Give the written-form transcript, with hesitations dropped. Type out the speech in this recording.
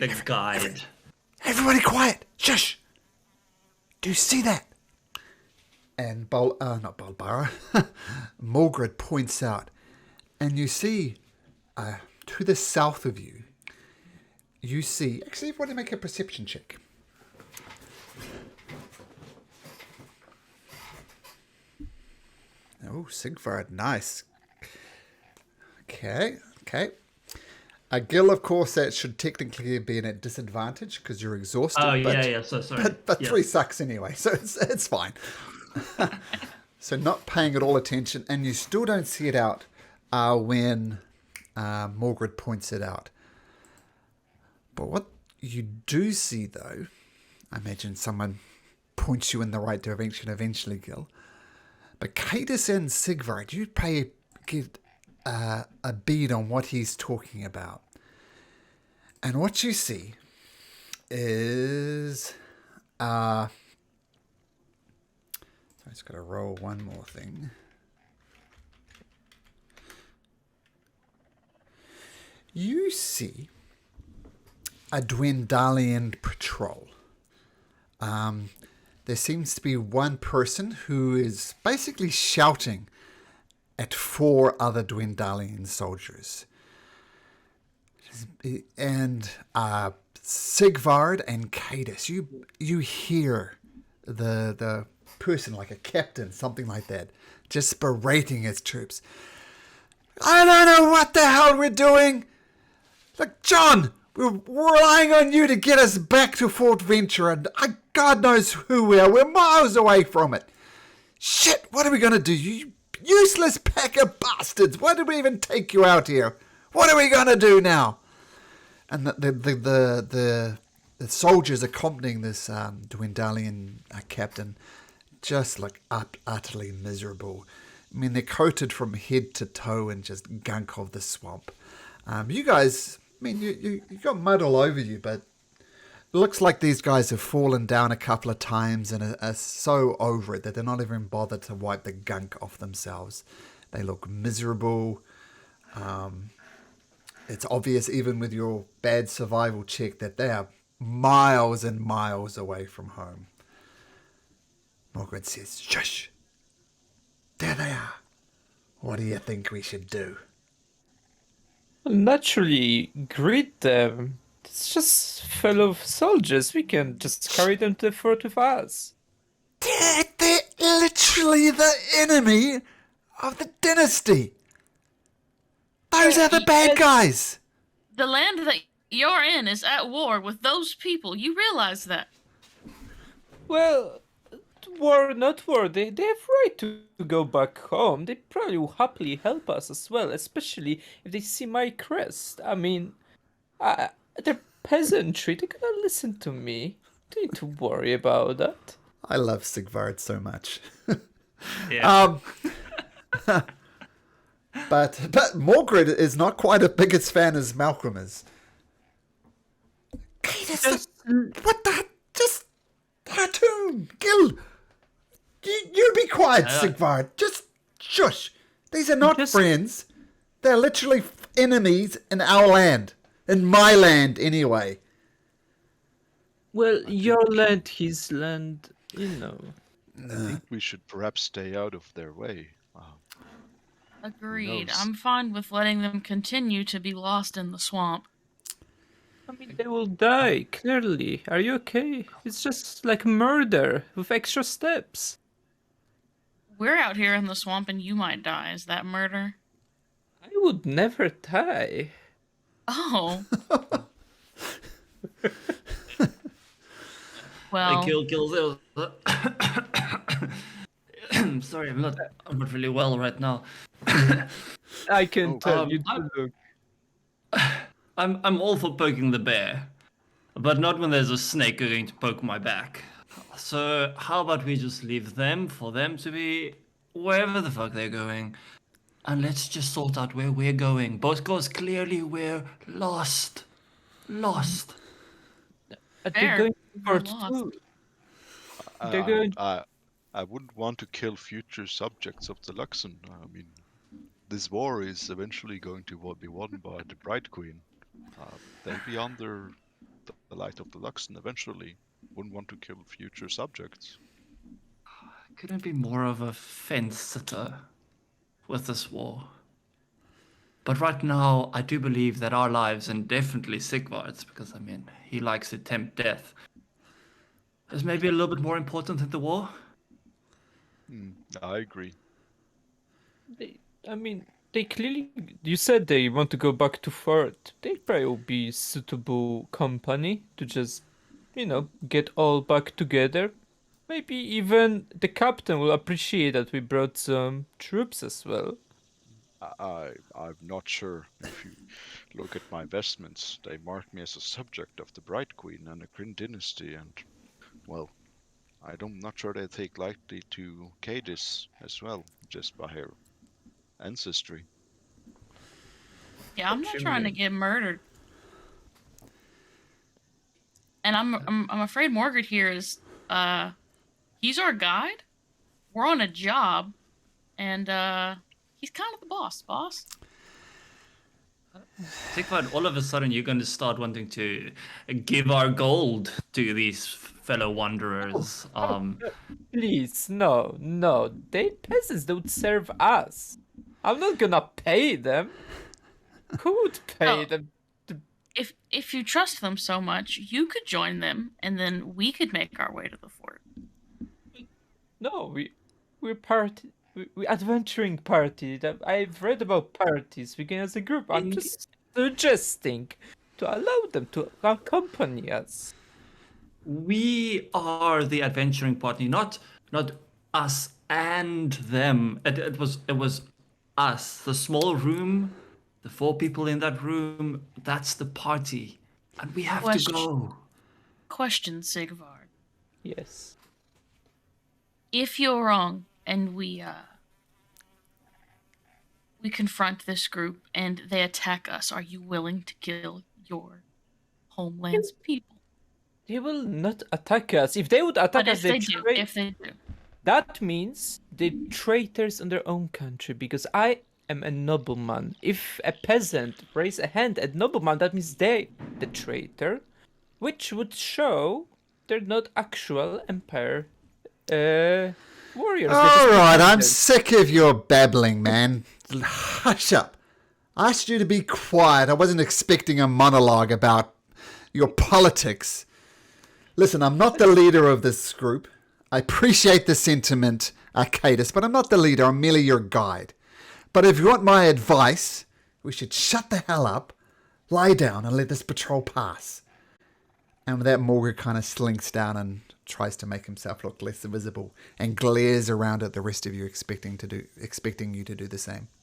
the guide. Everybody quiet! Shush! Do you see that? And not Bolbara, Mulgrid points out, and you see to the south of you, you see. Actually, everybody make a perception check. Oh, Sigvard, nice. Okay. Gil, of course, that should technically be at a disadvantage because you're exhausted. Oh, yeah, so sorry. But yes. 3 sucks anyway, so it's fine. So not paying it all attention, and you still don't see it out when Morgred points it out. But what you do see, though, I imagine someone points you in the right direction eventually, Gil. But Cadus and Sigvard, you get a bead on what he's talking about. And what you see is... I just got to roll one more thing. You see a Dwendalian patrol. There seems to be one person who is basically shouting at 4 other Dwendalian soldiers. And Sigvard and Cadus, you hear the person, like a captain, something like that, just berating his troops. I don't know what the hell we're doing. Look, John, we're relying on you to get us back to Fort Venture, and God knows who we are. We're miles away from it. Shit, what are we going to do? You useless pack of bastards. Why did we even take you out here? What are we going to do now? And the soldiers accompanying this Dwendalian captain just look utterly miserable. I mean, they're coated from head to toe in just gunk of the swamp. You guys, I mean, you got mud all over you, but it looks like these guys have fallen down a couple of times and are so over it that they're not even bothered to wipe the gunk off themselves. They look miserable. It's obvious, even with your bad survival check, that they are miles and miles away from home. Margaret says, "Shush! There they are. What do you think we should do?" Naturally, greet them. It's just full of soldiers. We can just carry them to the fort with us. They're literally the enemy of the dynasty. Those are the bad guys. The land that you're in is at war with those people. You realize that? Well, war, not war. They have right to go back home. They probably will happily help us as well, especially if they see my crest. I mean, they're peasantry. They're gonna listen to me. Don't need to worry about that. I love Sigvard so much. Yeah. But Morgred is not quite as big a fan as Malcolm is. What the? Just cartoon, Gil. You be quiet, Sigvard. Just shush. These are not friends. They're literally enemies in our land. In my land, anyway. Well, your land, his land, you know. I think we should perhaps stay out of their way. Agreed. knows? I'm fine with letting them continue to be lost in the swamp. I mean, they will die, clearly. Are you okay? It's just like murder with extra steps. We're out here in the swamp and you might die. Is that murder? I would never die. Oh. Well, Kill. Sorry, I'm not really well right now. I can tell you do look. I'm all for poking the bear, but not when there's a snake going to poke my back. So how about we just leave them for them to be wherever the fuck they're going, and let's just sort out where we're going. Because clearly we're lost. They're going we're for lost. two. They're going. I wouldn't want to kill future subjects of the Luxon. I mean, this war is eventually going to be won by the Bright Queen. They'll be under the light of the Luxon eventually. Wouldn't want to kill future subjects. Couldn't be more of a fence sitter with this war. But right now, I do believe that our lives, and definitely Sigvard's, because I mean, he likes to tempt death, is maybe a little bit more important than the war. I agree. They clearly. You said they want to go back to Fort. They probably will be suitable company to just, get all back together. Maybe even the captain will appreciate that we brought some troops as well. I'm not sure. If you look at my vestments, they mark me as a subject of the Bright Queen and the Kryn dynasty, and well, I'm not sure they take lightly to Cadis as well, just by her ancestry. Yeah, I'm not trying to get murdered. And I'm afraid Morgard here is he's our guide. We're on a job, and he's kind of the boss. Sigvard, all of a sudden you're going to start wanting to give our gold to these fellow wanderers. Please, no. They peasants don't serve us. I'm not gonna pay them. Who would pay Oh. them? If you trust them so much, you could join them, and then we could make our way to the fort. No, we're party. We adventuring party. I've read about parties. We can as a group. I'm just suggesting to allow them to accompany us. We are the adventuring party, not us and them. It was us, the small room, the 4 people in that room. That's the party, and we have to go. Question, Sigvard. Yes. If you're wrong, and we confront this group and they attack us, are you willing to kill your homeland's people? They will not attack us. If they would attack But us, if they do, that means they're traitors in their own country, because I am a nobleman. If a peasant raise a hand at nobleman, that means they the traitor, which would show they're not actual empire warriors. All right, I'm sick of your babbling, man. Hush up. I asked you to be quiet. I wasn't expecting a monologue about your politics. Listen, I'm not the leader of this group. I appreciate the sentiment, Arcadis, but I'm not the leader. I'm merely your guide. But if you want my advice, we should shut the hell up, lie down, and let this patrol pass. And with that, Morgan kind of slinks down and tries to make himself look less visible and glares around at the rest of you, expecting you to do the same.